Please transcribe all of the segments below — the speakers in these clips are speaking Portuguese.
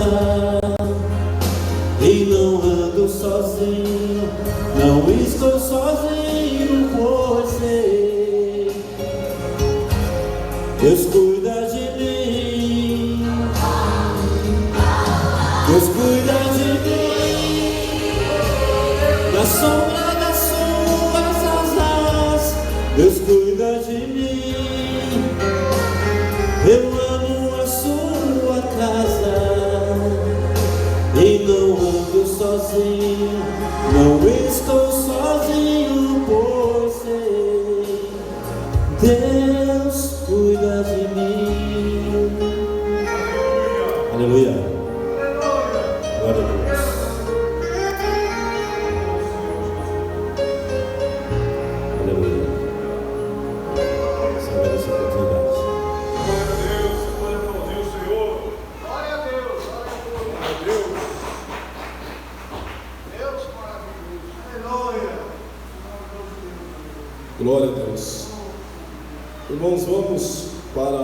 casa e não ando sozinho, não estou sozinho, pois sei, Deus cuida de mim, Deus cuida de mim, na sombra das suas asas, Deus cuida de mim, eu amo a sua casa e não ando sozinho, não estou sozinho, pois sei, Deus cuida de mim. Aleluia. Glória a Deus. Aleluia. Você merece a oportunidade. Glória a Deus. Você pode aplaudir o Senhor. Glória a Deus. Glória a Deus. Deus maravilhoso. Aleluia. Glória a Deus. Irmãos, vamos para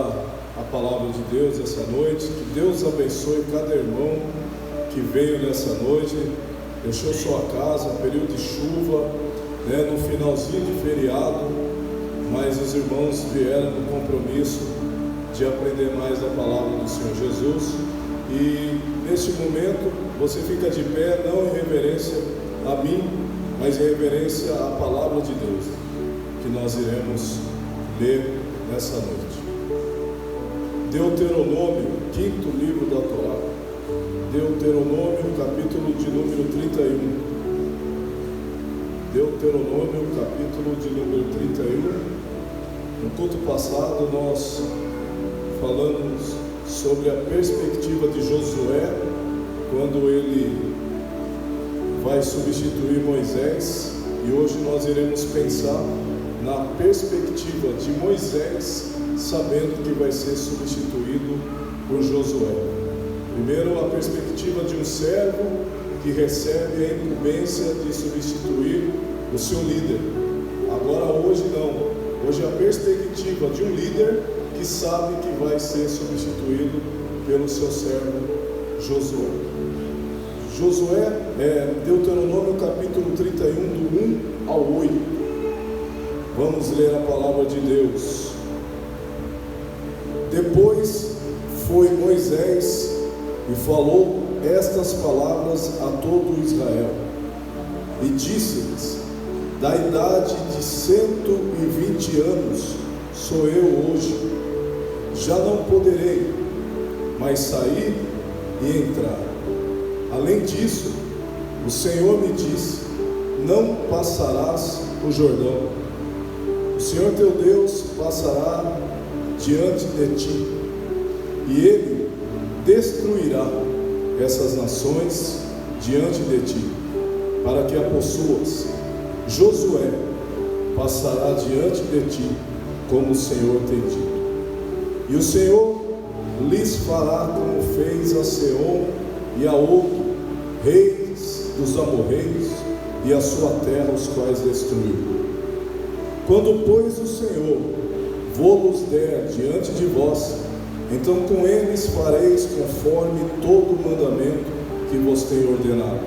a palavra de Deus essa noite. Que Deus abençoe cada irmão que veio nessa noite, deixou sua casa, período de chuva, no finalzinho de feriado, mas os irmãos vieram no compromisso de aprender mais a palavra do Senhor Jesus. E neste momento você fica de pé, não em reverência a mim, mas em reverência à palavra de Deus, que nós iremos ler nessa noite. Deuteronômio, 5º livro da Torá. Deuteronômio, capítulo de número 31. Deuteronômio, capítulo de número 31. No culto passado nós falamos sobre a perspectiva de Josué, quando ele vai substituir Moisés, e hoje nós iremos pensar na perspectiva de Moisés, sabendo que vai ser substituído por Josué. Primeiro, a perspectiva de um servo que recebe a incumbência de substituir o seu líder. Agora, hoje não. Hoje a perspectiva de um líder que sabe que vai ser substituído pelo seu servo Josué. Josué, Deuteronômio capítulo 31, do 1 ao 8. Vamos ler a palavra de Deus. Depois foi Moisés e falou estas palavras a todo Israel, e disse-lhes: da idade de 120 anos sou eu hoje, já não poderei mais sair e entrar. Além disso, o Senhor me disse: não passarás o Jordão. O Senhor teu Deus passará diante de ti, e Ele destruirá essas nações diante de ti, para que a possuas. Josué passará diante de ti, como o Senhor tem dito. E o Senhor lhes fará como fez a Seom e a Og, reis dos amorreus, e a sua terra, os quais destruiu. Quando, pois, o Senhor vos der diante de vós, então com eles fareis conforme todo o mandamento que vos tenho ordenado.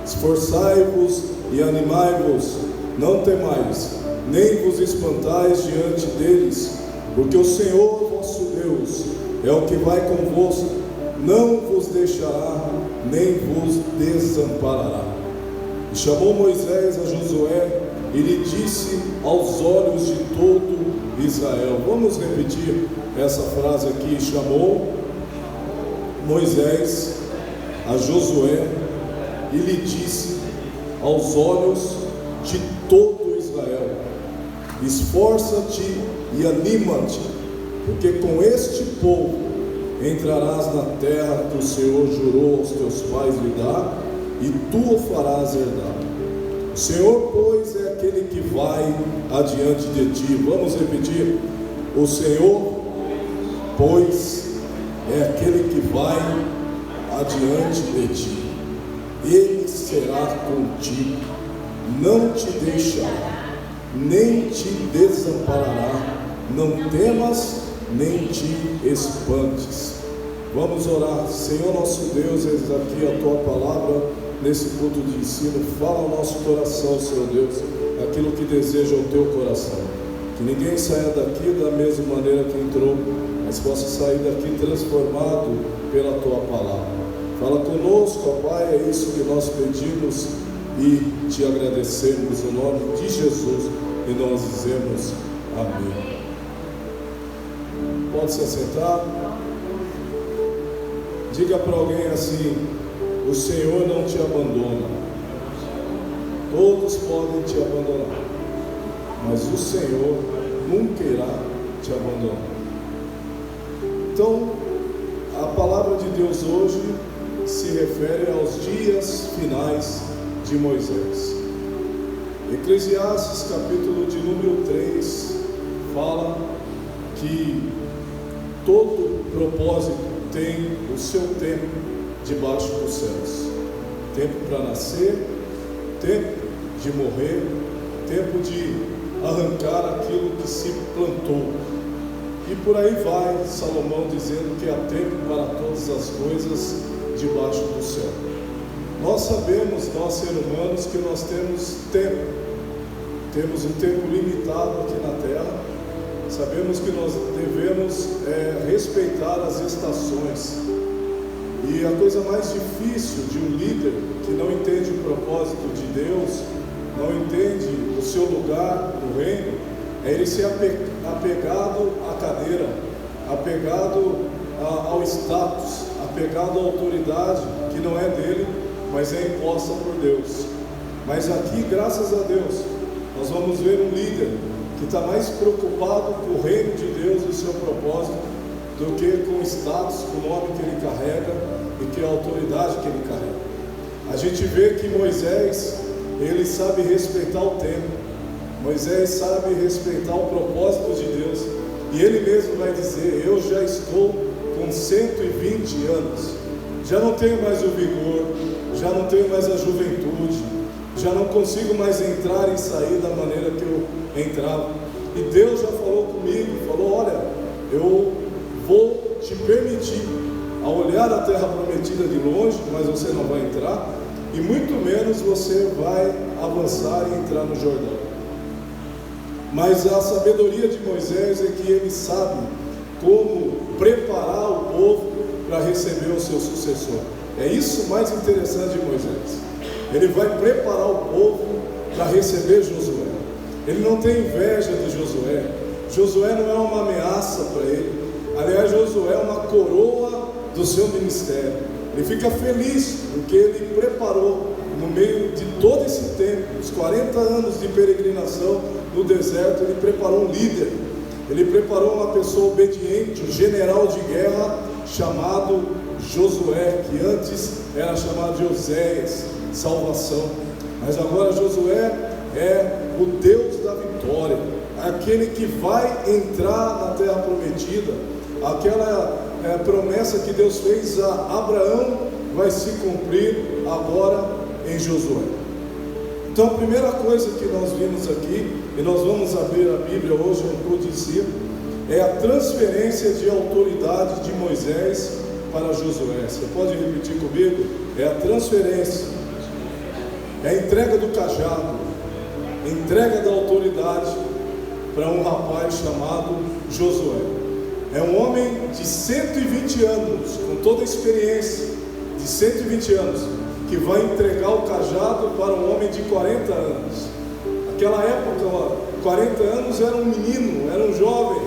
Esforçai-vos e animai-vos, não temais, nem vos espantais diante deles, porque o Senhor vosso Deus é o que vai convosco, não vos deixará, nem vos desamparará. E chamou Moisés a Josué e lhe disse aos olhos de todo Israel. Vamos repetir essa frase aqui. Chamou Moisés a Josué e lhe disse aos olhos de todo Israel: esforça-te e anima-te, porque com este povo entrarás na terra que o Senhor jurou aos teus pais lhe dar, e tu o farás herdar. O Senhor, pois, é aquele que vai adiante de ti. Vamos repetir: o Senhor, pois, é aquele que vai adiante de ti. Ele será contigo, não te deixará, nem te desamparará. Não temas, nem te espantes. Vamos orar. Senhor nosso Deus, eis aqui a Tua palavra nesse culto de ensino. Fala ao nosso coração, Senhor Deus, aquilo que deseja o Teu coração. Que ninguém saia daqui da mesma maneira que entrou, mas possa sair daqui transformado pela Tua palavra. Fala conosco, ó Pai, é isso que nós pedimos e Te agradecemos no nome de Jesus e nós dizemos amém. Pode se assentar. Diga para alguém assim: o Senhor não te abandona. Todos podem te abandonar, mas o Senhor nunca irá te abandonar. Então, a palavra de Deus hoje se refere aos dias finais de Moisés. Eclesiastes, capítulo de número 3, fala que todo propósito tem o seu tempo debaixo dos céus. Tempo para nascer, tempo de morrer, tempo de arrancar aquilo que se plantou. E por aí vai Salomão dizendo que há tempo para todas as coisas debaixo do céu. Nós sabemos, nós seres humanos, que nós temos tempo. Temos um tempo limitado aqui na Terra. Sabemos que nós devemos respeitar as estações. E a coisa mais difícil de um líder que não entende o propósito de Deus, não entende o seu lugar no reino, é ele ser apegado à cadeira, apegado ao status, apegado à autoridade que não é dele, mas é imposta por Deus. Mas aqui, graças a Deus, nós vamos ver um líder que está mais preocupado com o reino de Deus e o seu propósito do que com o status, com o nome que ele carrega e que a autoridade que ele carrega. A gente vê que Moisés, ele sabe respeitar o tempo, Moisés sabe respeitar o propósito de Deus, e ele mesmo vai dizer: eu já estou com 120 anos, já não tenho mais o vigor, já não tenho mais a juventude, já não consigo mais entrar e sair da maneira que eu entrava. E Deus já falou comigo, falou: olha, eu vou te permitir a olhar a terra prometida de longe, mas você não vai entrar, e muito menos você vai avançar e entrar no Jordão. Mas a sabedoria de Moisés é que ele sabe como preparar o povo para receber o seu sucessor. É isso o mais interessante de Moisés. Ele vai preparar o povo para receber Josué. Ele não tem inveja de Josué. Josué não é uma ameaça para ele. Aliás, Josué é uma coroa do seu ministério. Ele fica feliz porque ele preparou, no meio de todo esse tempo, os 40 anos de peregrinação no deserto, ele preparou um líder. Ele preparou uma pessoa obediente, um general de guerra chamado Josué, que antes era chamado de Oséias, salvação. Mas agora Josué é o Deus da vitória, aquele que vai entrar na terra prometida. Aquela promessa que Deus fez a Abraão vai se cumprir agora em Josué. Então a primeira coisa que nós vimos aqui, e nós vamos abrir a Bíblia hoje no culto de ensino, é a transferência de autoridade de Moisés para Josué. Você pode repetir comigo? É a transferência, é a entrega do cajado, entrega da autoridade para um rapaz chamado Josué. É um homem de 120 anos, com toda a experiência de 120 anos, que vai entregar o cajado para um homem de 40 anos. Naquela época, 40 anos era um menino, era um jovem,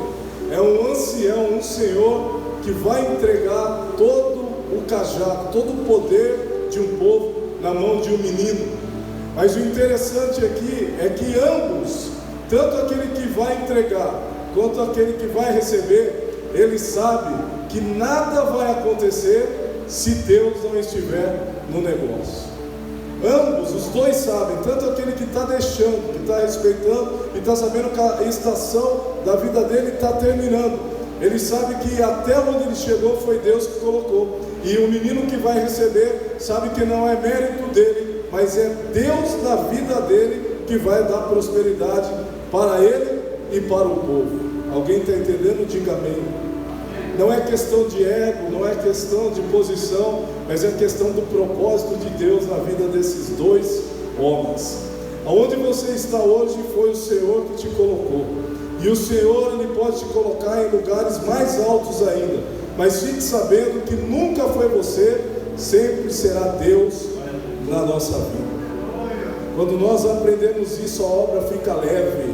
é um ancião, um senhor que vai entregar todo o cajado, todo o poder de um povo na mão de um menino. Mas o interessante aqui é que ambos, tanto aquele que vai entregar quanto aquele que vai receber, ele sabe que nada vai acontecer se Deus não estiver no negócio. Ambos, os dois sabem, tanto aquele que está deixando, que está respeitando e está sabendo que a estação da vida dele está terminando. Ele sabe que até onde ele chegou foi Deus que colocou. E o menino que vai receber sabe que não é mérito dele, mas é Deus na vida dele que vai dar prosperidade para ele e para o povo. Alguém está entendendo? Diga amém. não é questão de ego, não é questão de posição, mas é questão do propósito de Deus na vida desses dois homens. Aonde você está hoje foi o Senhor que te colocou, e o Senhor, Ele pode te colocar em lugares mais altos ainda, mas fique sabendo que nunca foi você, sempre será Deus na nossa vida. Quando nós aprendemos isso, a obra fica leve,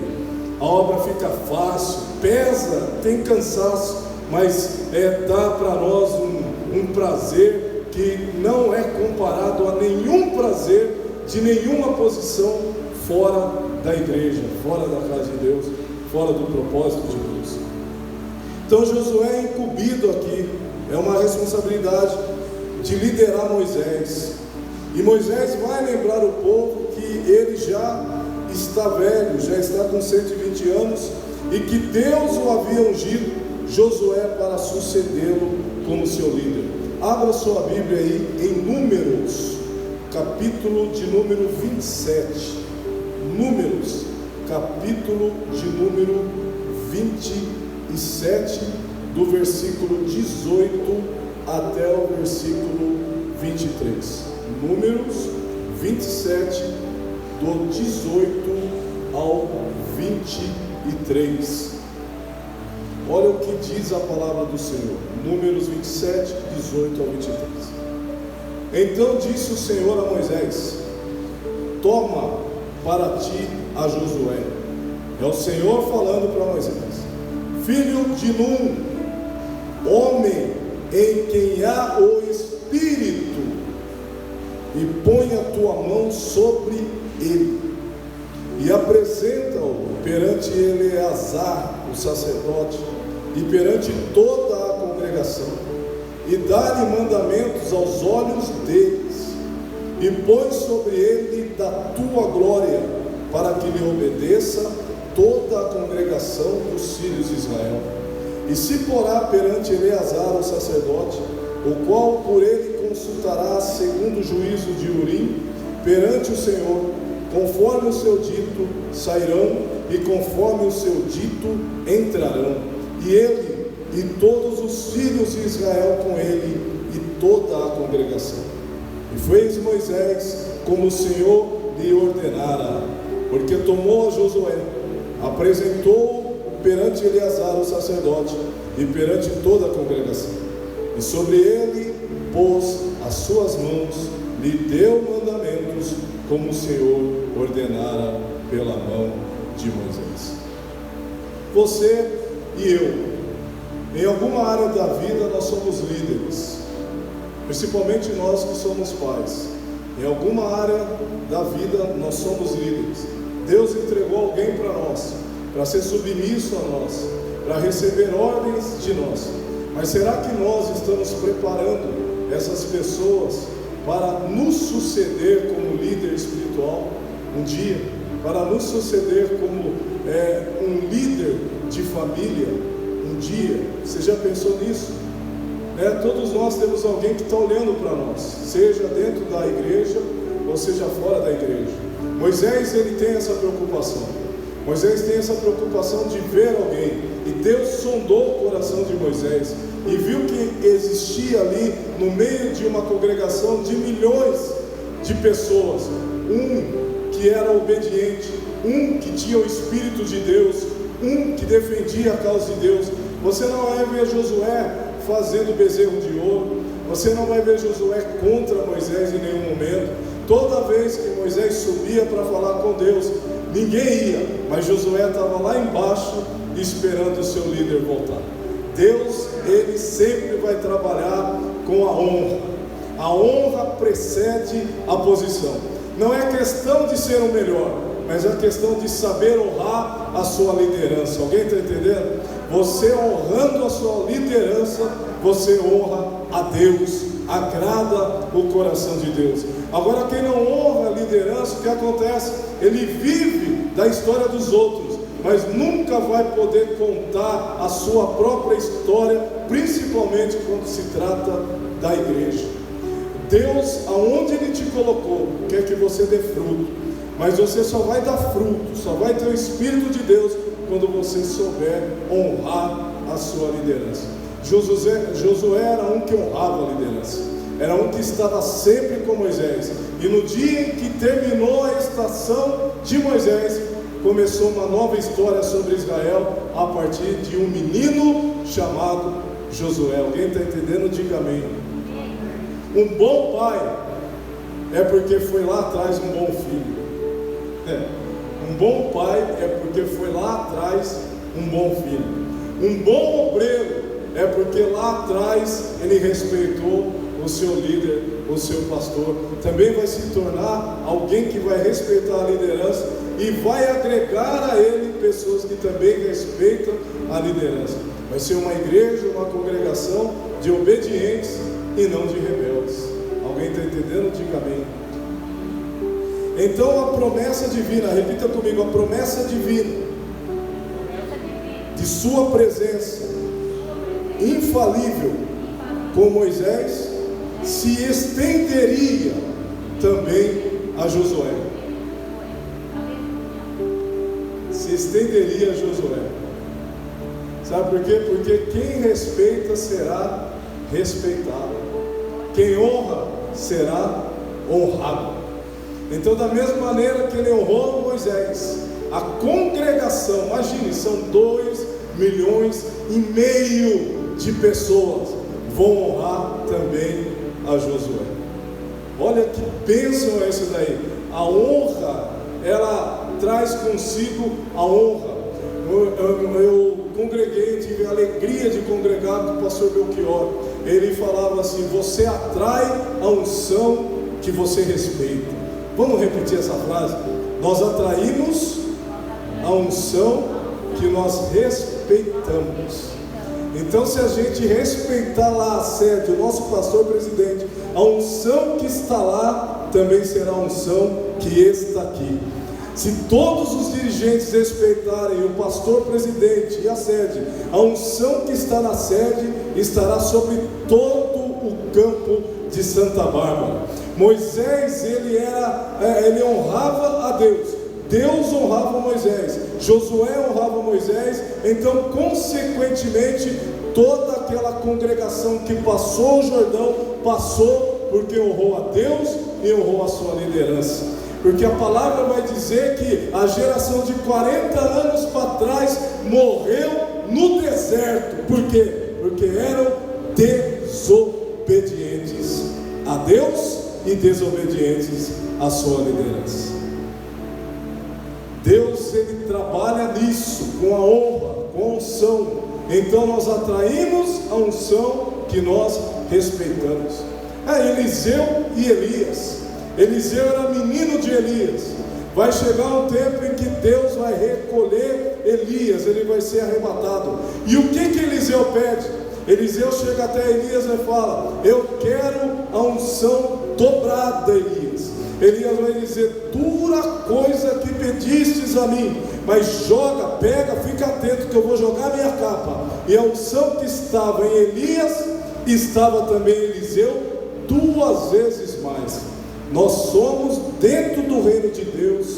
a obra fica fácil, pesa, tem cansaço, mas dá para nós um prazer que não é comparado a nenhum prazer de nenhuma posição fora da igreja, fora da casa de Deus, fora do propósito de Deus. Então Josué é incumbido aqui, é uma responsabilidade de liderar Moisés, e Moisés vai lembrar o povo que ele já está velho, já está com 120 anos, e que Deus o havia ungido, Josué, para sucedê-lo como seu líder. Abra sua Bíblia aí em Números, capítulo de número 27. Números, capítulo de número 27, do versículo 18 até o versículo 23. Números 27, do 18 ao 23. Olha o que diz a palavra do Senhor. Números 27, 18 ao 23. Então disse o Senhor a Moisés: toma para ti a Josué. É o Senhor falando para Moisés: filho de Num, homem em quem há o Espírito, e põe a tua mão sobre ele, e apresenta-o perante Eleazar, o sacerdote, e perante toda a congregação, e dá-lhe mandamentos aos olhos deles, e põe sobre ele da tua glória, para que lhe obedeça toda a congregação dos filhos de Israel. E se porá perante Eleazar, o sacerdote, o qual por ele consultará segundo o juízo de Urim, perante o Senhor, conforme o seu dito sairão, e conforme o seu dito entrarão, e ele e todos os filhos de Israel com ele, e toda a congregação. E fez Moisés como o Senhor lhe ordenara, porque tomou a Josué, apresentou-o perante Eleazar o sacerdote, e perante toda a congregação, e sobre ele pôs as suas mãos, lhe deu mandamentos, como o Senhor ordenara pela mão de Moisés. Você e eu, em alguma área da vida nós somos líderes, principalmente nós que somos pais. Em alguma área da vida nós somos líderes. Deus entregou alguém para nós, para ser submisso a nós, para receber ordens de nós. Mas será que nós estamos preparando essas pessoas para nos suceder como líder espiritual um dia? Para nos suceder como um líder de família um dia? Você já pensou nisso? Todos nós temos alguém que está olhando para nós, seja dentro da igreja ou seja fora da igreja. Moisés, ele tem essa preocupação. Moisés tem essa preocupação de ver alguém, e Deus sondou o coração de Moisés e viu que existia ali no meio de uma congregação de milhões de pessoas, um que era obediente, um que tinha o Espírito de Deus, um que defendia a causa de Deus. Você não vai ver Josué fazendo bezerro de ouro, você não vai ver Josué contra Moisés em nenhum momento. Toda vez que Moisés subia para falar com Deus, ninguém ia, mas Josué estava lá embaixo esperando o seu líder voltar. Deus, ele sempre vai trabalhar com a honra. A honra precede a posição. Não é questão de ser o melhor, mas é questão de saber honrar a sua liderança. Alguém está entendendo? Você honrando a sua liderança, você honra a Deus, agrada o coração de Deus. Agora, quem não honra a liderança, o que acontece? Ele vive da história dos outros, mas nunca vai poder contar a sua própria história, principalmente quando se trata da igreja. Deus, aonde Ele te colocou, quer que você dê fruto, mas você só vai dar fruto, só vai ter o Espírito de Deus quando você souber honrar a sua liderança. Josué era um que honrava a liderança, era um que estava sempre com Moisés. E no dia em que terminou a estação de Moisés, começou uma nova história sobre Israel a partir de um menino chamado Josué. Alguém está entendendo? Diga amém. Um bom pai é porque foi lá atrás um bom filho. Um bom pai é porque foi lá atrás um bom filho. Um bom obreiro é porque lá atrás ele respeitou o seu líder, o seu pastor. Também vai se tornar alguém que vai respeitar a liderança e vai agregar a ele pessoas que também respeitam a liderança. Vai ser uma igreja, uma congregação de obedientes e não de rebeldes. Alguém está entendendo? Diga amém. Então a promessa divina, repita comigo, a promessa divina de sua presença infalível com Moisés se estenderia também a Josué. Se estenderia a Josué. Sabe por quê? Porque quem respeita será respeitado, quem honra será honrado. Então, da mesma maneira que ele honrou Moisés, a congregação, imagine, são 2,5 milhões de pessoas, vão honrar também a Josué. Olha que bênção é isso daí. A honra, ela traz consigo a honra. Eu congreguei, tive a alegria de congregar com o pastor Belchior. Ele falava assim: você atrai a unção que você respeita. Vamos repetir essa frase? Nós atraímos a unção que nós respeitamos. Então, se a gente respeitar lá a sede, o nosso pastor presidente, a unção que está lá também será a unção que está aqui. Se todos os dirigentes respeitarem o pastor presidente e a sede, a unção que está na sede estará sobre todo o campo de Santa Bárbara. Moisés, ele honrava a Deus, Deus honrava Moisés, Josué honrava Moisés. Então, consequentemente, toda aquela congregação que passou o Jordão, passou porque honrou a Deus e honrou a sua liderança. Porque a palavra vai dizer que a geração de 40 anos para trás morreu no deserto. Por quê? Porque eram desobedientes a Deus e desobedientes à sua liderança. Deus, ele trabalha nisso, com a honra, com a unção. Então nós atraímos a unção que nós respeitamos. Eliseu e Elias. Eliseu era menino de Elias. Vai chegar um tempo em que Deus vai recolher Elias, ele vai ser arrebatado. E o que Eliseu pede? Eliseu chega até Elias e fala: eu quero a unção dobrada, Elias. Elias vai dizer: dura coisa que pedistes a mim, mas joga, pega, fica atento que eu vou jogar minha capa. E a unção que estava em Elias, estava também em Eliseu 2 vezes mais. Nós somos, dentro do reino de Deus,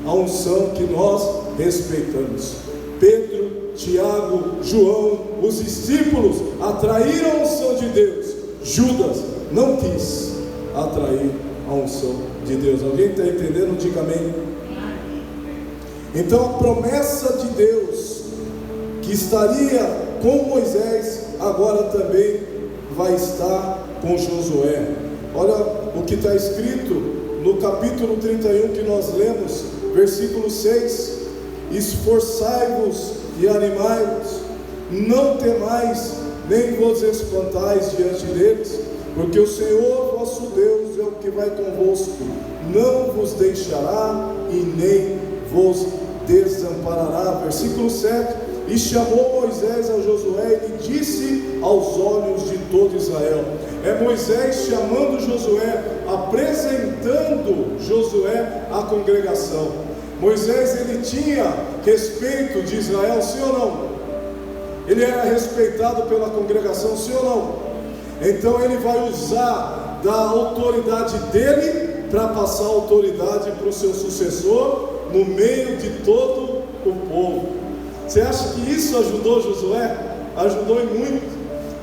a unção que nós respeitamos. Pedro, Tiago, João, os discípulos atraíram a unção de Deus. Judas não quis atrair a unção de Deus. Alguém está entendendo? Diga amém. Então a promessa de Deus que estaria com Moisés, agora também vai estar com Josué. Olha o que está escrito no capítulo 31 que nós lemos, versículo 6: esforçai-vos e animai-vos, não temais, nem vos espantais diante deles, porque o Senhor vosso Deus é o que vai convosco, não vos deixará e nem vos desamparará. Versículo 7: e chamou Moisés a Josué e lhe disse aos olhos de todo Israel. É Moisés chamando Josué, apresentando Josué à congregação. Moisés, ele tinha respeito de Israel, sim ou não? Ele era respeitado pela congregação, sim ou não? Então ele vai usar da autoridade dele para passar a autoridade para o seu sucessor no meio de todo o povo. Você acha que isso ajudou Josué? Ajudou e muito.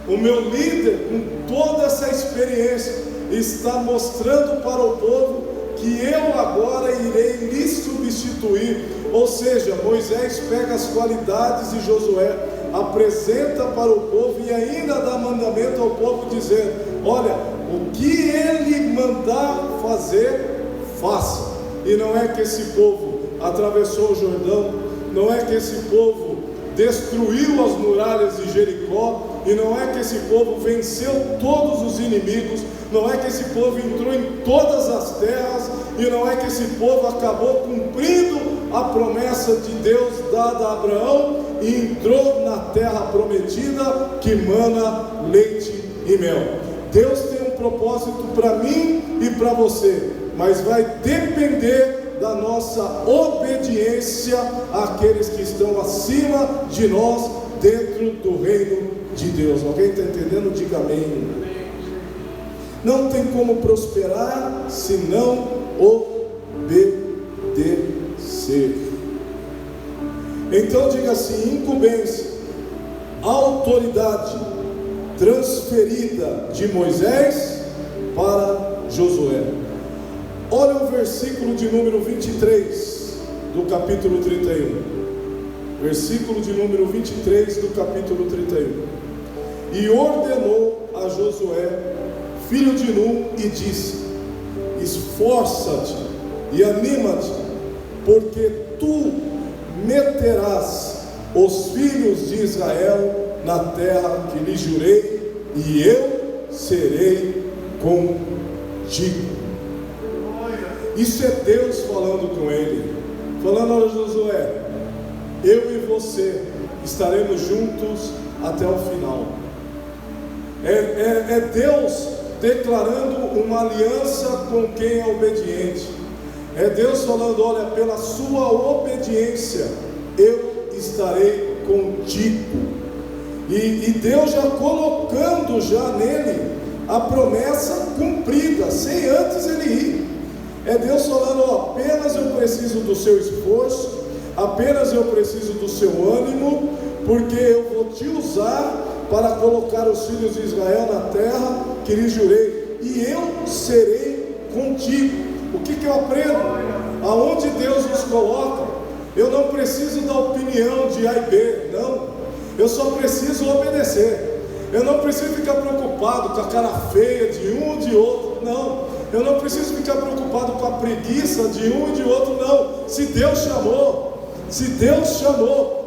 o meu líder, com toda essa experiência, está mostrando para o povo que eu agora irei lhe substituir. Ou seja, Moisés pega as qualidades de Josué, apresenta para o povo e ainda dá mandamento ao povo dizendo: olha, o que ele mandar fazer, faça. E não é que esse povo atravessou o Jordão, não é que esse povo destruiu as muralhas de Jericó, e não é que esse povo venceu todos os inimigos, não é que esse povo entrou em todas as terras, e não é que esse povo acabou cumprindo a promessa de Deus dada a Abraão e entrou na terra prometida que mana leite e mel. Deus tem um propósito para mim e para você, mas vai depender da nossa obediência àqueles que estão acima de nós dentro do reino de Deus. Alguém está entendendo? Diga amém. Não tem como prosperar se não obedecer. Então diga assim: incumbência, autoridade transferida de Moisés para Josué. Olha o versículo de número 23 do capítulo 31. Versículo de número 23 do capítulo 31. E ordenou a Josué, filho de Nun, e disse: esforça-te e anima-te, porque tu meterás os filhos de Israel na terra que lhe jurei, e eu serei contigo. Isso é Deus falando com ele, falando: olha, Josué, eu e você estaremos juntos até o final. É Deus declarando uma aliança com quem é obediente. É Deus falando: olha, pela sua obediência eu estarei contigo. E Deus já colocando já nele a promessa cumprida, sem antes ele ir. É Deus falando: ó, apenas eu preciso do seu esforço, apenas eu preciso do seu ânimo, porque eu vou te usar para colocar os filhos de Israel na terra que lhe jurei, e eu serei contigo. O que eu aprendo? Aonde Deus nos coloca, eu não preciso da opinião de A e B, não. Eu só preciso obedecer. Eu não preciso ficar preocupado com a cara feia de um e de outro, não. Eu não preciso ficar preocupado com a preguiça de um e de outro, não. Se Deus chamou,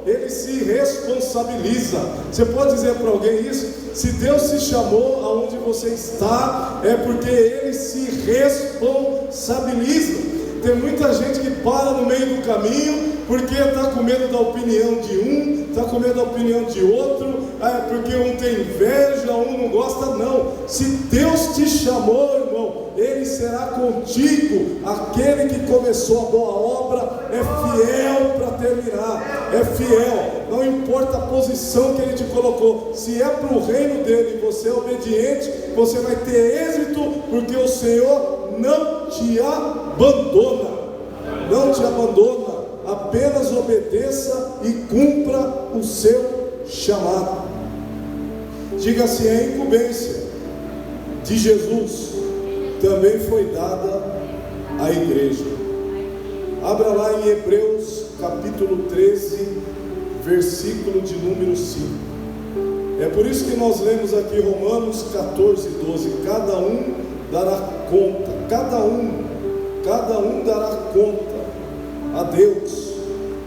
Ele se responsabiliza. Você pode dizer para alguém isso? Se Deus se chamou aonde você está, é porque Ele se responsabiliza. Tem muita gente que para no meio do caminho, porque está com medo da opinião de um, está com medo da opinião de outro, porque um tem inveja, um não gosta. Não, se Deus te chamou, irmão, Ele será contigo. Aquele que começou a boa obra é fiel para terminar, é fiel, não importa a posição que Ele te colocou. Se é para o reino dEle e você é obediente, você vai ter êxito, porque o Senhor não te abandona, não te abandona. Apenas obedeça e cumpra o seu chamado. Diga assim: a incumbência de Jesus também foi dada à igreja. Abra lá em Hebreus capítulo 13, versículo de número 5. É por isso que nós lemos aqui Romanos 14, 12. Cada um dará conta, cada um dará conta a Deus.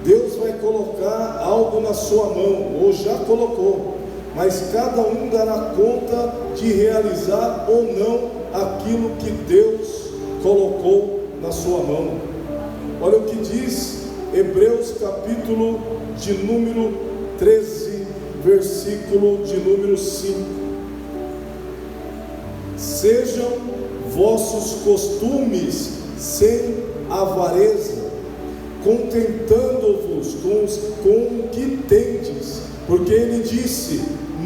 Deus vai colocar algo na sua mão, ou já colocou, mas cada um dará conta de realizar ou não aquilo que Deus colocou na sua mão. Olha o que diz Hebreus capítulo de número 13, versículo de número 5. Sejam vossos costumes sem avareza, contentando-vos com o que tendes, porque Ele disse: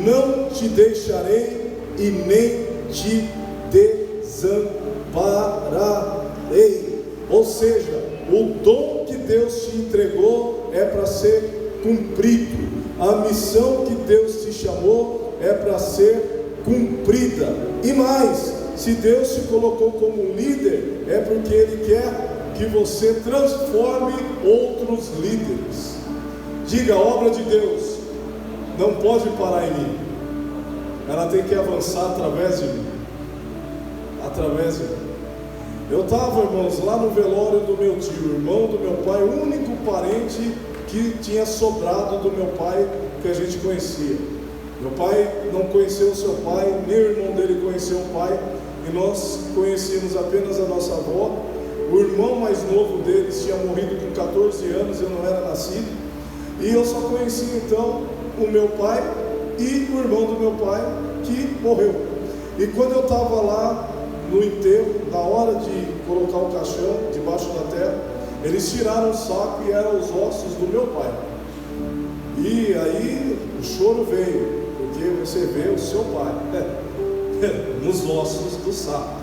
não te deixarei e nem te desampararei. Ou seja, o dom que Deus te entregou é para ser cumprido. A missão que Deus te chamou é para ser cumprida. E mais, se Deus te colocou como um líder, é porque Ele quer que você transforme outros líderes. Diga: a obra de Deus não pode parar em mim, ela tem que avançar através de mim. Através de mim. Eu estava, irmãos, lá no velório do meu tio, irmão do meu pai, o único parente que tinha sobrado do meu pai que a gente conhecia. Meu pai não conheceu o seu pai, nem o irmão dele conheceu o pai, e nós conhecíamos apenas a nossa avó. O irmão mais novo deles tinha morrido com 14 anos, eu não era nascido, e eu só conhecia então o meu pai e o irmão do meu pai que morreu. E quando eu estava lá no enterro, na hora de colocar o caixão debaixo da terra, eles tiraram o saco e eram os ossos do meu pai. E aí o choro veio, porque você vê o seu pai nos ossos do saco.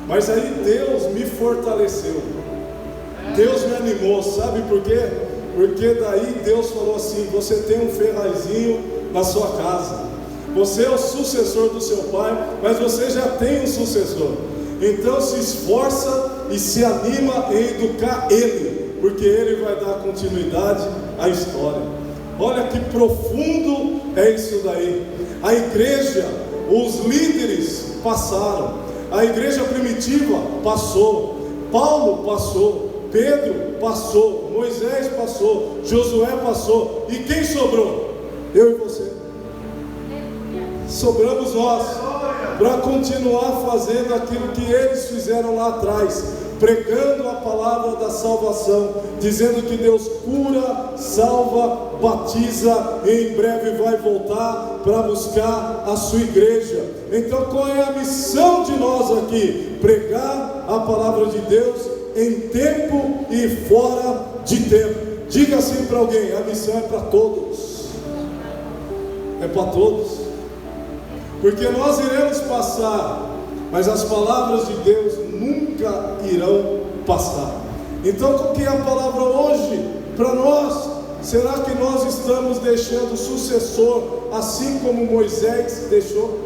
Mas aí Deus me fortaleceu, Deus me animou, sabe por quê? Porque daí Deus falou assim: você tem um Ferrazinho na sua casa, você é o sucessor do seu pai, mas você já tem um sucessor. Então se esforça e se anima em educar ele, porque ele vai dar continuidade à história. Olha que profundo é isso daí. A igreja, os líderes passaram, a igreja primitiva passou, Paulo passou, Pedro passou, Moisés passou, Josué passou, e quem sobrou? Eu e você. Sobramos nós para continuar fazendo aquilo que eles fizeram lá atrás, pregando a palavra da salvação, dizendo que Deus cura, salva, batiza, e em breve vai voltar para buscar a sua igreja. Então qual é a missão de nós aqui? Pregar a palavra de Deus em tempo e fora de tempo. Diga assim para alguém: a missão é para todos, é para todos. Porque nós iremos passar, mas as palavras de Deus nunca irão passar. Então, qual que é a palavra hoje para nós? Será que nós estamos deixando sucessor, assim como Moisés deixou?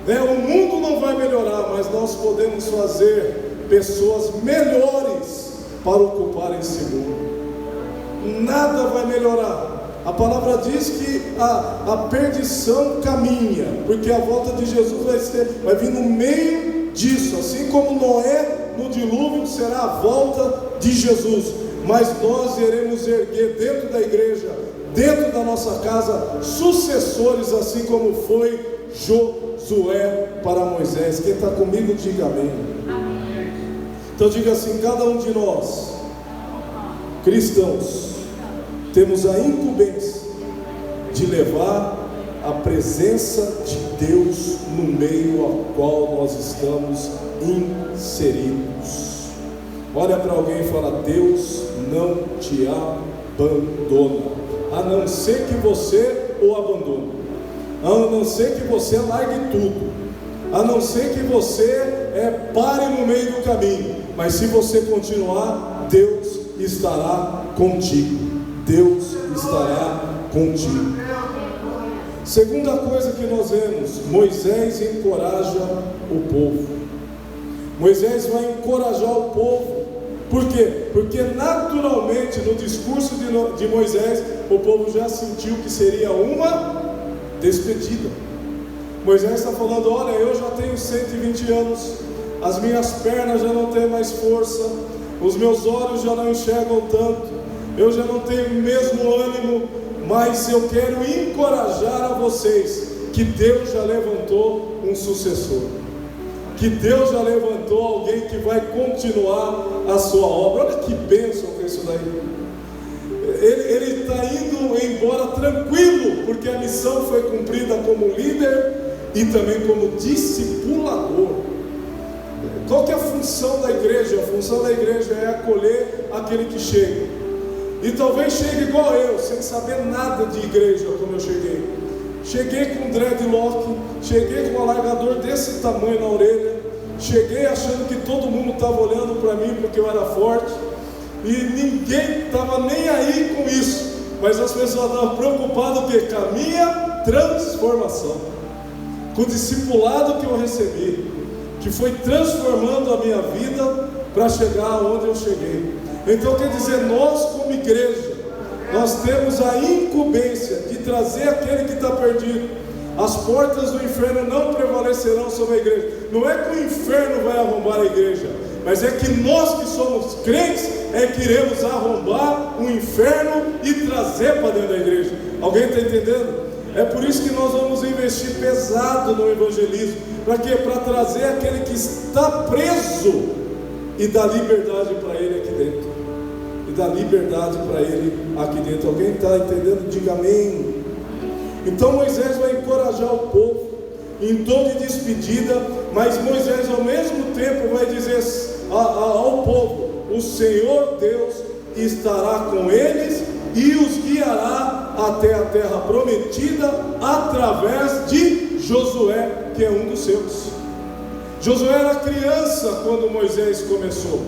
O mundo não vai melhorar, mas nós podemos fazer pessoas melhores para ocupar esse mundo. Nada vai melhorar. A palavra diz que a perdição caminha, porque a volta de Jesus vai vir no meio disso. Assim como Noé no dilúvio, será a volta de Jesus. Mas nós iremos erguer dentro da igreja, dentro da nossa casa, sucessores, assim como foi Josué para Moisés. Quem está comigo, diga amém. Então diga assim: cada um de nós, cristãos, temos a incumbência de levar a presença de Deus no meio ao qual nós estamos inseridos. Olha para alguém e fala: Deus não te abandona, a não ser que você o abandone, a não ser que você largue tudo, a não ser que você pare no meio do caminho. Mas se você continuar, Deus estará contigo. Deus estará contigo. Segunda coisa que nós vemos: Moisés encoraja o povo. Moisés vai encorajar o povo. Por quê? Porque naturalmente no discurso de Moisés, o povo já sentiu que seria uma despedida. Moisés está falando: olha, eu já tenho 120 anos, as minhas pernas já não têm mais força, os meus olhos já não enxergam tanto, eu já não tenho o mesmo ânimo, mas eu quero encorajar a vocês que Deus já levantou um sucessor, que Deus já levantou alguém que vai continuar a sua obra. Olha que bênção que é isso daí. Ele está indo embora tranquilo, porque a missão foi cumprida como líder e também como discipulador. Qual que é a função da igreja? A função da igreja é acolher aquele que chega. E talvez chegue igual eu, sem saber nada de igreja, como eu cheguei. Cheguei com dreadlock, cheguei com um alargador desse tamanho na orelha, cheguei achando que todo mundo estava olhando para mim porque eu era forte, e ninguém estava nem aí com isso, mas as pessoas estavam preocupadas com a minha transformação, com o discipulado que eu recebi, que foi transformando a minha vida para chegar onde eu cheguei. Então quer dizer, nós como igreja, nós temos a incumbência de trazer aquele que está perdido. As portas do inferno não prevalecerão sobre a igreja. Não é que o inferno vai arrombar a igreja, mas é que nós que somos crentes que iremos arrombar o inferno e trazer para dentro da igreja. Alguém está entendendo? É por isso que nós vamos investir pesado no evangelismo. Para quê? Para trazer aquele que está preso e dar liberdade para ele aqui dentro. E dar liberdade para ele aqui dentro. Alguém está entendendo? Diga amém. Então Moisés vai encorajar o povo em tom de despedida, mas Moisés ao mesmo tempo vai dizer ao povo: o Senhor Deus estará com eles e os guiará até a terra prometida através de Josué, que é um dos seus. Josué era criança quando Moisés começou,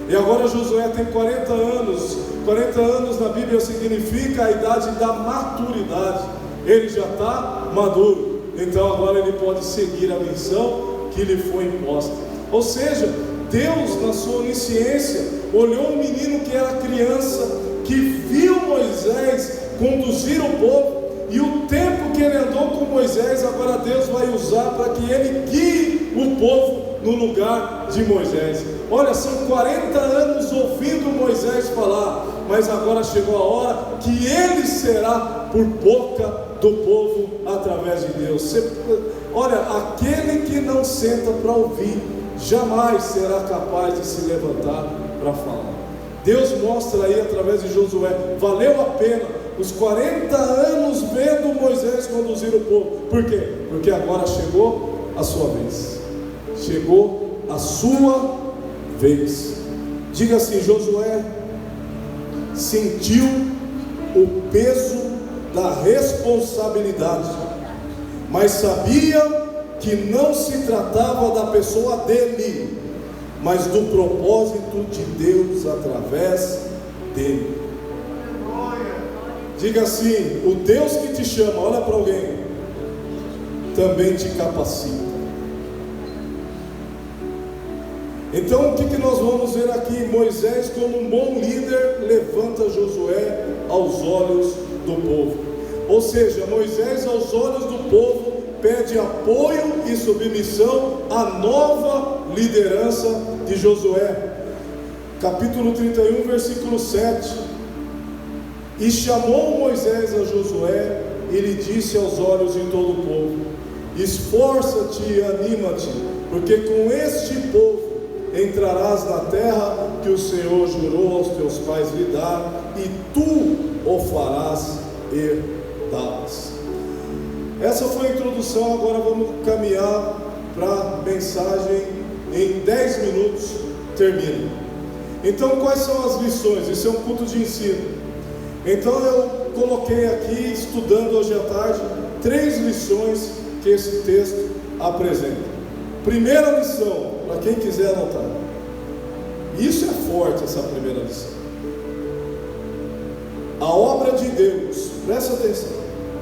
e agora Josué tem 40 anos. 40 anos na Bíblia significa a idade da maturidade. Ele já está maduro, então agora ele pode seguir a missão que lhe foi imposta. Ou seja, Deus, na sua onisciência, olhou um menino que era criança, que viu Moisés conduzir o povo, e o tempo que ele andou com Moisés, agora Deus vai usar para que ele guie o povo no lugar de Moisés. Olha, são 40 anos ouvindo Moisés falar, mas agora chegou a hora que ele será por boca do povo através de Deus. Olha, aquele que não senta para ouvir, jamais será capaz de se levantar para falar. Deus mostra aí através de Josué, valeu a pena os 40 anos vendo Moisés conduzir o povo. Por quê? Porque agora chegou a sua vez. Chegou a sua vez. Diga assim: Josué sentiu o peso da responsabilidade, mas sabia que não se tratava da pessoa dele, mas do propósito de Deus através dele. Diga assim: o Deus que te chama, olha para alguém, também te capacita. Então o que nós vamos ver aqui? Moisés, como um bom líder, levanta Josué aos olhos do povo. Ou seja, Moisés aos olhos do povo pede apoio e submissão à nova liderança de Josué. Capítulo 31, versículo 7. E chamou Moisés a Josué e lhe disse aos olhos de todo o povo: esforça-te e anima-te, porque com este povo entrarás na terra que o Senhor jurou aos teus pais lhe dar, e tu o farás herdá-las. Essa foi a introdução. Agora vamos caminhar para a mensagem. Em 10 minutos termina. Então, quais são as lições? Isso é um culto de ensino. Então eu coloquei aqui, estudando hoje à tarde, 3 lições que esse texto apresenta. Primeira lição, para quem quiser anotar. Isso é forte, essa primeira lição. A obra de Deus, presta atenção,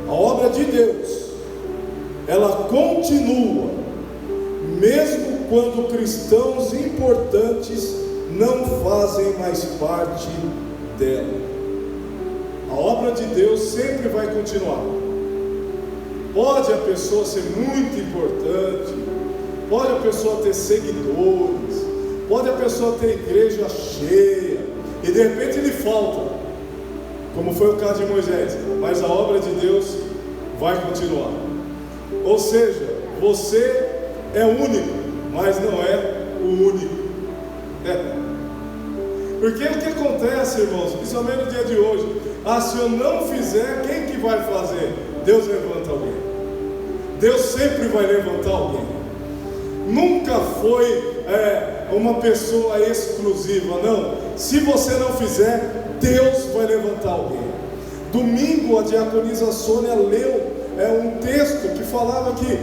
a obra de Deus, ela continua, mesmo quando cristãos importantes não fazem mais parte dela. A obra de Deus sempre vai continuar. Pode a pessoa ser muito importante, pode a pessoa ter seguidores, pode a pessoa ter igreja cheia, e de repente lhe falta, como foi o caso de Moisés, mas a obra de Deus vai continuar. Ou seja, você é único, mas não é o único. Porque o que acontece, irmãos, principalmente no dia de hoje, se eu não fizer, quem que vai fazer? Deus levanta alguém. Deus sempre vai levantar alguém. Nunca foi uma pessoa exclusiva, não. Se você não fizer, Deus vai levantar alguém. Domingo a diaconisa Sônia leu um texto que falava que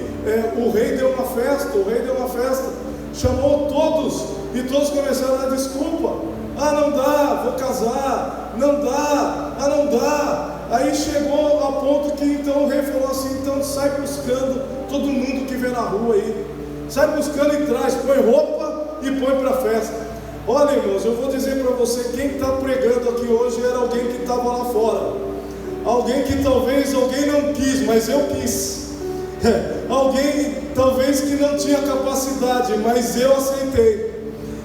o rei deu uma festa, chamou todos, e todos começaram a dar desculpa. Não dá, vou casar, não dá, não dá, Aí chegou a ponto que então o rei falou assim: então sai buscando todo mundo que vê na rua aí, sai buscando e traz, põe roupa e põe para a festa. Olha, irmãos, eu vou dizer para você, quem está pregando aqui hoje era alguém que estava lá fora, alguém que talvez alguém não quis, mas eu quis. Alguém talvez que não tinha capacidade, mas eu aceitei.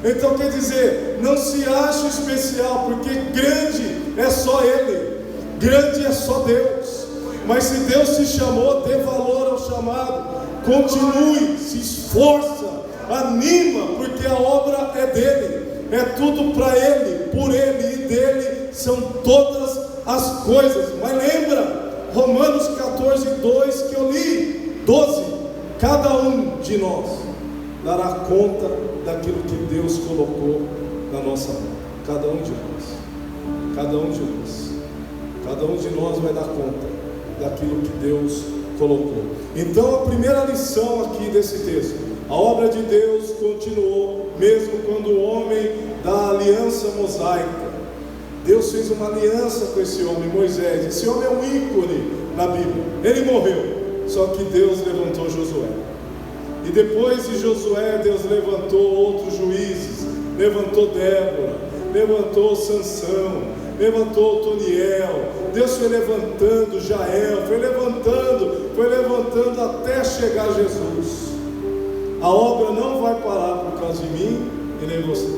Então quer dizer, não se ache especial, porque grande é só Ele, grande é só Deus. Mas se Deus te chamou, dê valor ao chamado, continue, se esforça, anima, porque a obra é dele, é tudo para Ele, por Ele e dele são todas as coisas. Mas lembra, Romanos 14:2 que eu li, 12, cada um de nós dará conta daquilo que Deus colocou na nossa mão. Cada um de nós, cada um de nós, cada um de nós vai dar conta daquilo que Deus colocou. Então a primeira lição aqui desse texto: a obra de Deus continuou, mesmo quando o homem da aliança mosaica, Deus fez uma aliança com esse homem, Moisés. Esse homem é um ícone na Bíblia. Ele morreu, só que Deus levantou Josué. E depois de Josué, Deus levantou outros juízes, levantou Débora, levantou Sansão, levantou Otoniel. Deus foi levantando Jael, foi levantando até chegar Jesus. A obra não vai parar por causa de mim e nem você,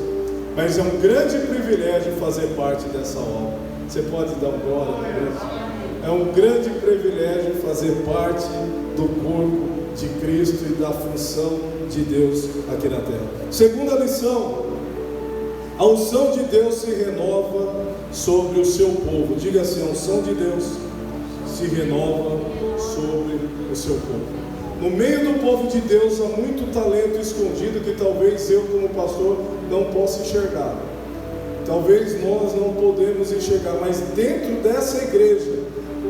mas é um grande privilégio fazer parte dessa obra. Você pode dar um glória a Deus? É um grande privilégio fazer parte do corpo de Cristo e da função de Deus aqui na terra. Segunda lição: a unção de Deus se renova sobre o seu povo. Diga assim: a unção de Deus se renova sobre o seu povo. No meio do povo de Deus há muito talento escondido que talvez eu, como pastor, não possa enxergar. Talvez nós não podemos enxergar, mas dentro dessa igreja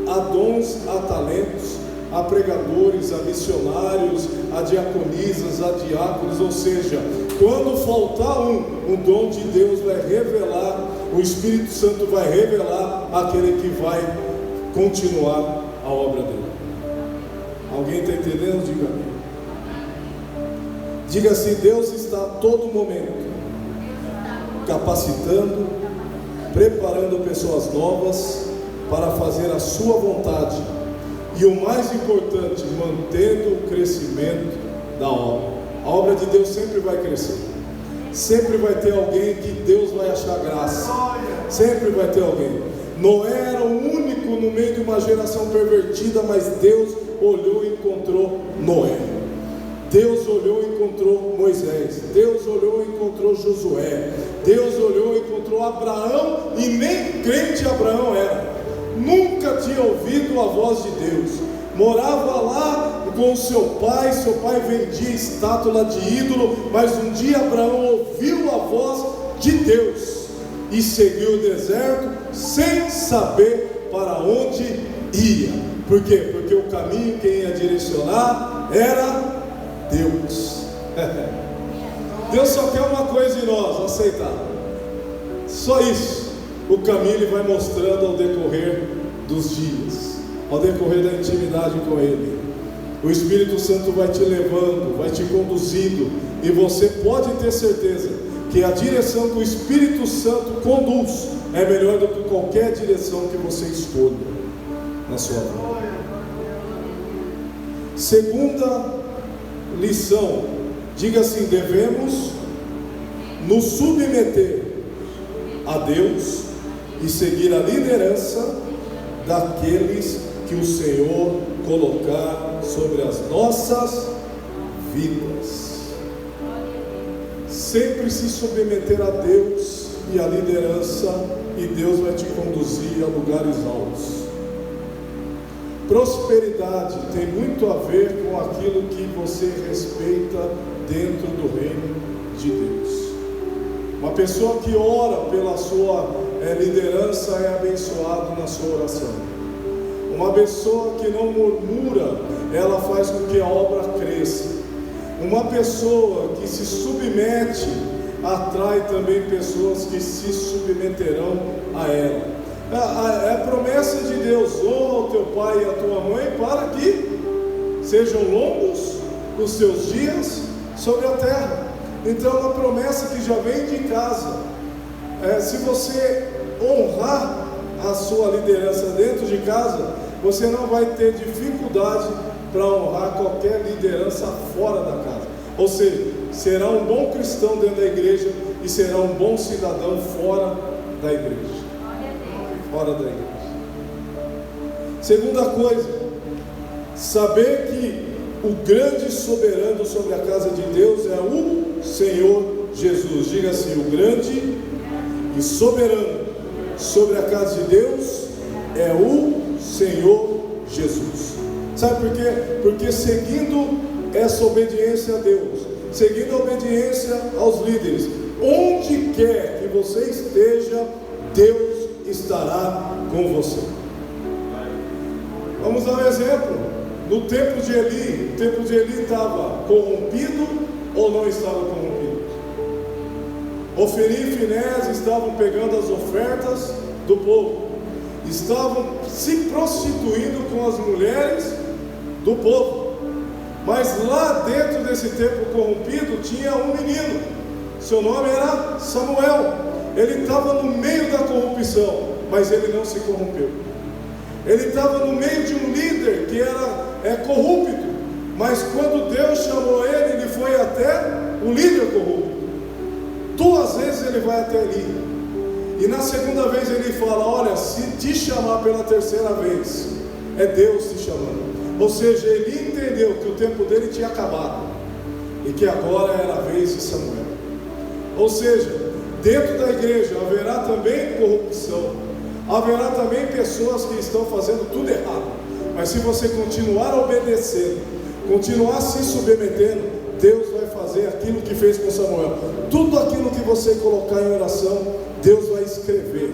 há dons, há talentos, há pregadores, há missionários, há diaconisas, há diáconos. Ou seja, quando faltar o dom de Deus vai revelar, o Espírito Santo vai revelar aquele que vai continuar a obra dele. Alguém está entendendo? Diga amém. Diga assim: Deus está a todo momento capacitando, preparando pessoas novas para fazer a sua vontade, e o mais importante, mantendo o crescimento da obra. A obra de Deus sempre vai crescer, sempre vai ter alguém que Deus vai achar graça, sempre vai ter alguém. Noé era o único no meio de uma geração pervertida, mas Deus olhou e encontrou Noé. Deus olhou e encontrou Moisés. Deus olhou e encontrou Josué. Deus olhou e encontrou Abraão, e nem crente Abraão era. Nunca tinha ouvido a voz de Deus. Morava lá com seu pai vendia estátua de ídolo, mas um dia Abraão ouviu a voz de Deus e seguiu o deserto sem saber para onde ia. Por quê? Porque o caminho quem ia direcionar era Deus. Deus só quer uma coisa em nós: aceitar. Só isso. O caminho Ele vai mostrando ao decorrer dos dias, ao decorrer da intimidade com Ele. O Espírito Santo vai te levando, vai te conduzindo, e você pode ter certeza que a direção que o Espírito Santo conduz é melhor do que qualquer direção que você escolha na sua vida. Segunda lição, diga assim: devemos nos submeter a Deus e seguir a liderança daqueles que o Senhor colocar sobre as nossas vidas. Sempre se submeter a Deus e a liderança, e Deus vai te conduzir a lugares altos. Prosperidade tem muito a ver com aquilo que você respeita dentro do reino de Deus. Uma pessoa que ora pela sua liderança é abençoado na sua oração. Uma pessoa que não murmura, ela faz com que a obra cresça. Uma pessoa que se submete atrai também pessoas que se submeterão a ela. É a promessa de Deus: honra o teu pai e a tua mãe, para que sejam longos os teus dias sobre a terra. Então é uma promessa que já vem de casa. Se você honrar a sua liderança dentro de casa, você não vai ter dificuldade para honrar qualquer liderança fora da casa. Ou seja, será um bom cristão dentro da igreja e será um bom cidadão fora da igreja. Fora da igreja. Segunda coisa, saber que o grande soberano sobre a casa de Deus é o Senhor Jesus. Diga assim: o grande e soberano sobre a casa de Deus é o Senhor Jesus. Sabe por quê? Porque seguindo essa obediência a Deus, seguindo a obediência aos líderes, onde quer que você esteja, Deus estará com você. Vamos dar um exemplo. No tempo de Eli, o templo de Eli estava corrompido ou não estava corrompido? Ofni e Finés estavam pegando as ofertas do povo, estavam se prostituindo com as mulheres do povo. Mas lá dentro desse templo corrompido tinha um menino, seu nome era Samuel. Ele estava no meio da corrupção, mas ele não se corrompeu. Ele estava no meio de um líder que era corrupto, mas quando Deus chamou ele, ele foi até o líder corrupto. 2 vezes ele vai até ali, e na segunda vez ele fala: olha, se te chamar pela terceira vez, é Deus te chamando. Ou seja, ele entendeu que o tempo dele tinha acabado e que agora era a vez de Samuel. Ou seja, dentro da igreja haverá também corrupção, haverá também pessoas que estão fazendo tudo errado, mas se você continuar obedecendo, continuar se submetendo, Deus vai fazer aquilo que fez com Samuel. Tudo aquilo que você colocar em oração, Deus vai escrever.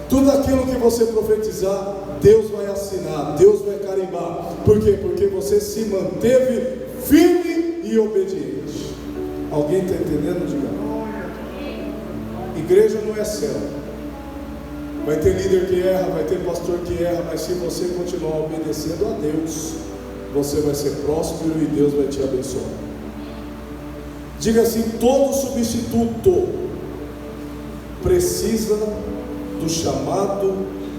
Tudo aquilo que você profetizar, Deus vai assinar, Deus vai carimbar. Por quê? Porque você se manteve firme e obediente. Alguém está entendendo? Diga. Igreja não é céu. Vai ter líder que erra, vai ter pastor que erra, mas se você continuar obedecendo a Deus, você vai ser próspero e Deus vai te abençoar. Diga assim: todo substituto precisa do chamado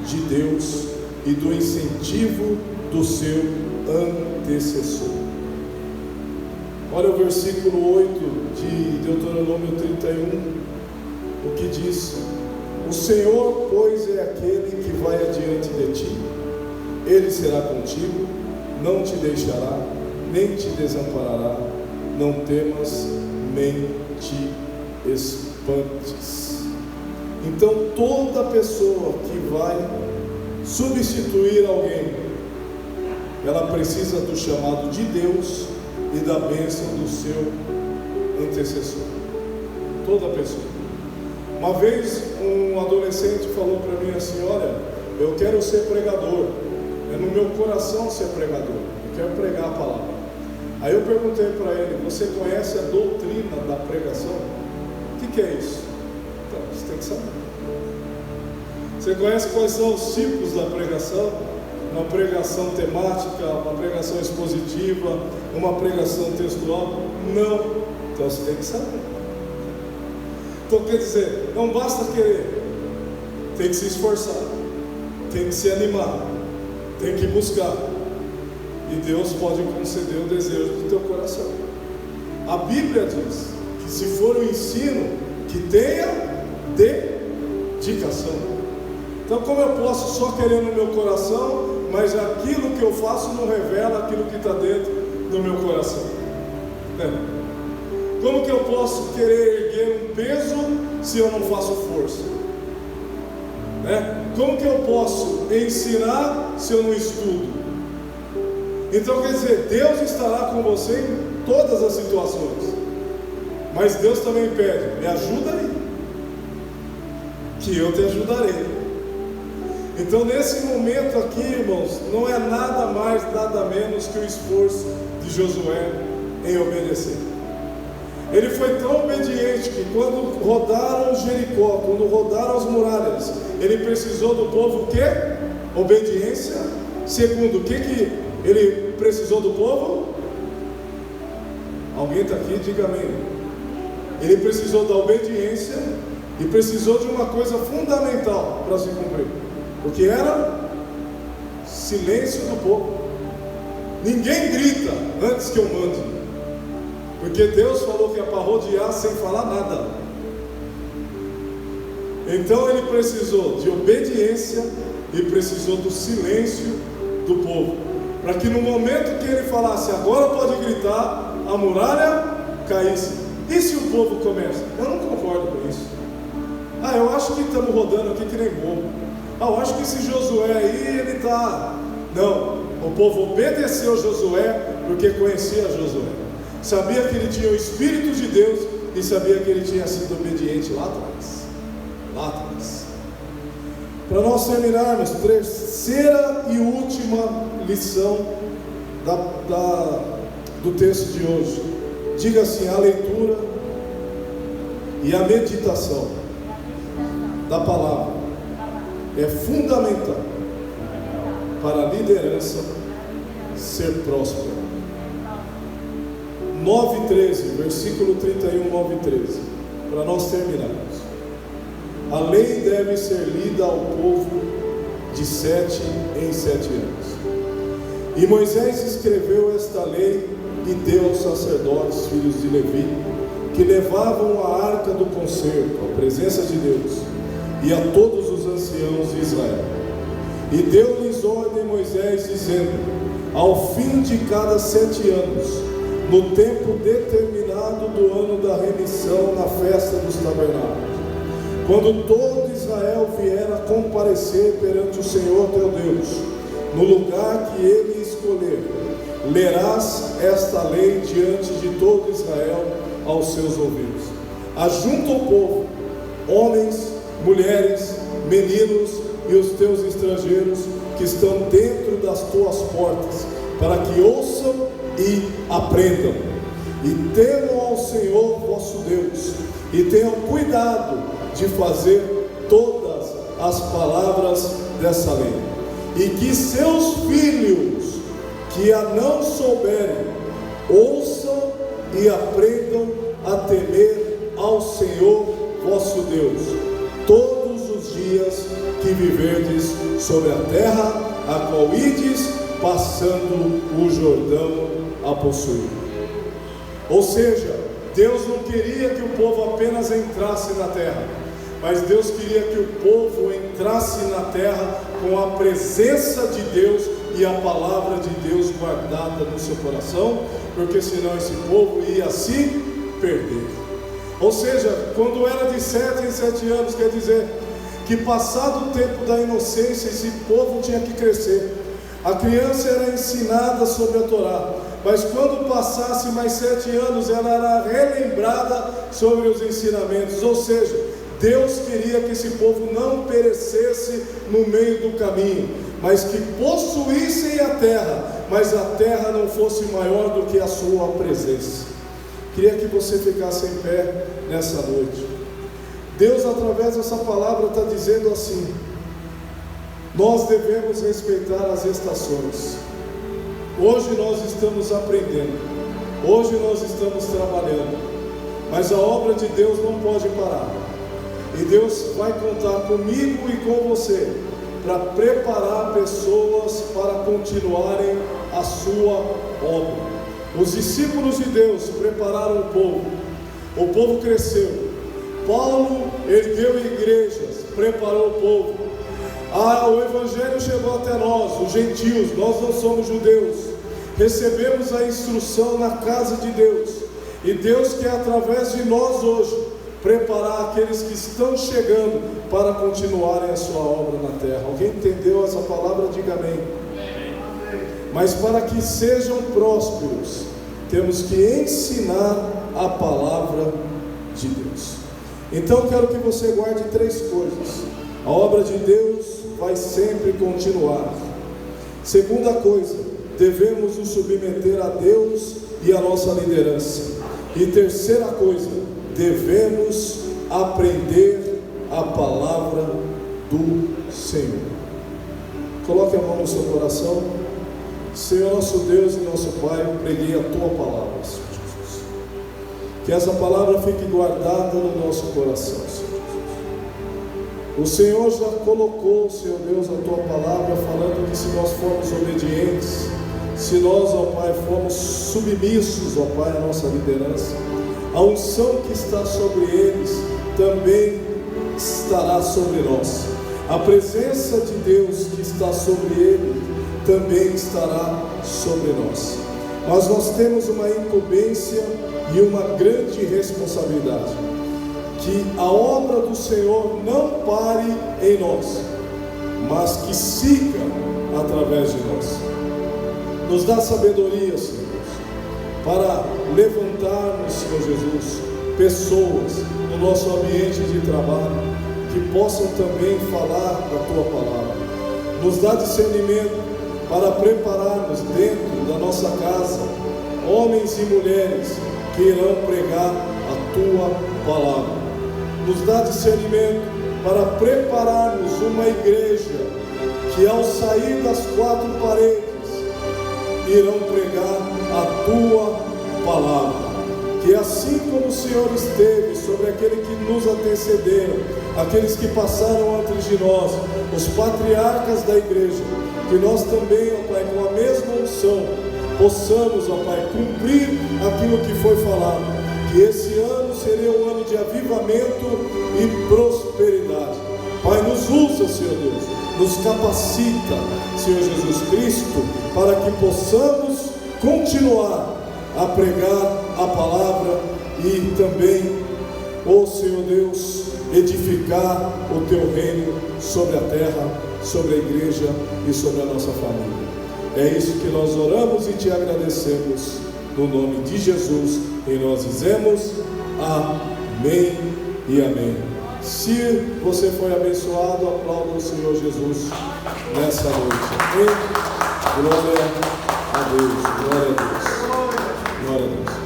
de Deus e do incentivo do seu antecessor. Olha o versículo 8 de Deuteronômio 31, o que diz: o Senhor, pois, é aquele que vai adiante de ti, Ele será contigo, não te deixará, nem te desamparará, não temas, nem te espantes. Então toda pessoa que vai substituir alguém, ela precisa do chamado de Deus e da bênção do seu antecessor. Toda pessoa. Uma vez um adolescente falou para mim assim: olha, eu quero ser pregador, é no meu coração ser pregador, eu quero pregar a palavra. Aí eu perguntei para ele: você conhece a doutrina da pregação? O que é isso? Então, você tem que saber. Você conhece quais são os tipos da pregação? Uma pregação temática, uma pregação expositiva, uma pregação textual? Não. Então você tem que saber. Então quer dizer, não basta querer, tem que se esforçar, tem que se animar, tem que buscar, e Deus pode conceder o desejo do teu coração. A Bíblia diz que se for um ensino, que tenha dedicação. Então como eu posso só querer no meu coração, mas aquilo que eu faço não revela aquilo que está dentro do meu coração? Como que eu posso querer erguer um peso se eu não faço força? Como que eu posso ensinar se eu não estudo? Então quer dizer, Deus estará com você em todas as situações, mas Deus também pede: me ajuda aí, que eu te ajudarei. Então nesse momento aqui, irmãos, não é nada mais, nada menos que o esforço de Josué em obedecer. Ele foi tão obediente que quando rodaram Jericó, quando rodaram as muralhas, ele precisou do povo o quê? Obediência. Segundo, o que ele precisou do povo? Alguém está aqui? Diga amém. Ele precisou da obediência e precisou de uma coisa fundamental para se cumprir. O que era? Silêncio do povo. Ninguém grita antes que eu mande, porque Deus falou que é para rodear sem falar nada. Então ele precisou de obediência e precisou do silêncio do povo, para que no momento que ele falasse, agora pode gritar, a muralha caísse. E se o povo começa? Eu não concordo com isso. Eu acho que estamos rodando aqui que nem bobo. Eu acho que esse Josué aí, ele está... Não, o povo obedeceu Josué porque conhecia Josué, sabia que ele tinha o Espírito de Deus e sabia que ele tinha sido obediente lá atrás. Para nós terminarmos, terceira e última lição do texto de hoje. Diga assim: a leitura e a meditação da palavra é fundamental para a liderança ser próspera. 9:13, versículo 31, 9:13, para nós terminarmos. A lei deve ser lida ao povo de 7 em 7 anos. E Moisés escreveu esta lei e deu aos sacerdotes, filhos de Levi, que levavam a arca do concerto, a presença de Deus, e a todos os anciãos de Israel. E deu-lhes ordem Moisés, dizendo: ao fim de cada 7 anos, no tempo determinado do ano da remissão, na festa dos tabernáculos, quando todo Israel vier a comparecer perante o Senhor teu Deus, no lugar que ele escolher, lerás esta lei diante de todo Israel aos seus ouvidos. Ajunta o povo, homens, mulheres, meninos e os teus estrangeiros que estão dentro das tuas portas, para que ouçam e aprendam, e temam ao Senhor vosso Deus, e tenham cuidado de fazer todas as palavras dessa lei, e que seus filhos que a não souberem ouçam e aprendam a temer ao Senhor vosso Deus todos os dias que viverdes sobre a terra a qual ides passando o Jordão a possuir. Ou seja, Deus não queria que o povo apenas entrasse na terra, mas Deus queria que o povo entrasse na terra com a presença de Deus e a palavra de Deus guardada no seu coração, porque senão esse povo ia se perder. Ou seja, quando era de 7 em 7 anos, quer dizer que passado o tempo da inocência, esse povo tinha que crescer. A criança era ensinada sobre a Torá, mas quando passasse mais 7 anos, ela era relembrada sobre os ensinamentos. Ou seja, Deus queria que esse povo não perecesse no meio do caminho, mas que possuíssem a terra, mas a terra não fosse maior do que a sua presença. Queria que você ficasse em pé nessa noite. Deus, através dessa palavra, está dizendo assim: nós devemos respeitar as estações. Hoje nós estamos aprendendo, hoje nós estamos trabalhando, mas a obra de Deus não pode parar. E Deus vai contar comigo e com você para preparar pessoas para continuarem a sua obra. Os discípulos de Deus prepararam o povo cresceu. Paulo ergueu igrejas, preparou o povo. O Evangelho chegou até nós, os gentios, nós não somos judeus. Recebemos a instrução na casa de Deus, e Deus quer, através de nós hoje, preparar aqueles que estão chegando para continuarem a sua obra na terra. Alguém entendeu essa palavra? Diga amém. Mas para que sejam prósperos, temos que ensinar a palavra de Deus. Então quero que você guarde 3 coisas. A obra de Deus vai sempre continuar. Segunda coisa, devemos nos submeter a Deus e a nossa liderança. E terceira coisa, devemos aprender a palavra do Senhor. Coloque a mão no seu coração. Senhor nosso Deus e nosso Pai, eu preguei a Tua palavra, Senhor Jesus. Que essa palavra fique guardada no nosso coração, Senhor Jesus. O Senhor já colocou, Senhor Deus, a Tua palavra, falando que se nós formos obedientes, se nós, ó Pai, formos submissos, ó Pai, à nossa liderança, a unção que está sobre eles também estará sobre nós. A presença de Deus que está sobre ele também estará sobre nós. Mas nós temos uma incumbência e uma grande responsabilidade, que a obra do Senhor não pare em nós, mas que siga através de nós. Nos dá sabedoria, Senhor Deus, para levantarmos, Senhor Jesus, pessoas no nosso ambiente de trabalho que possam também falar da Tua palavra. Nos dá discernimento para prepararmos dentro da nossa casa homens e mulheres que irão pregar a Tua palavra. Nos dá discernimento para prepararmos uma igreja que, ao sair das quatro paredes, irão pregar a Tua palavra. Que assim como o Senhor esteve sobre aquele que nos antecederam, aqueles que passaram antes de nós, os patriarcas da igreja, que nós também, ó Pai, com a mesma unção, possamos, ó Pai, cumprir aquilo que foi falado. Que esse ano seria um ano de avivamento e prosperidade. Pai, nos usa, Senhor Deus, nos capacita, Senhor Jesus Cristo, para que possamos continuar a pregar a palavra e também, ó Senhor Deus, edificar o Teu reino sobre a terra, sobre a igreja e sobre a nossa família. É isso que nós oramos e Te agradecemos, no nome de Jesus, e nós dizemos amém e amém. Se você foi abençoado, aplauda o Senhor Jesus nessa noite. Amém? Glória a Deus, glória a Deus, glória a Deus.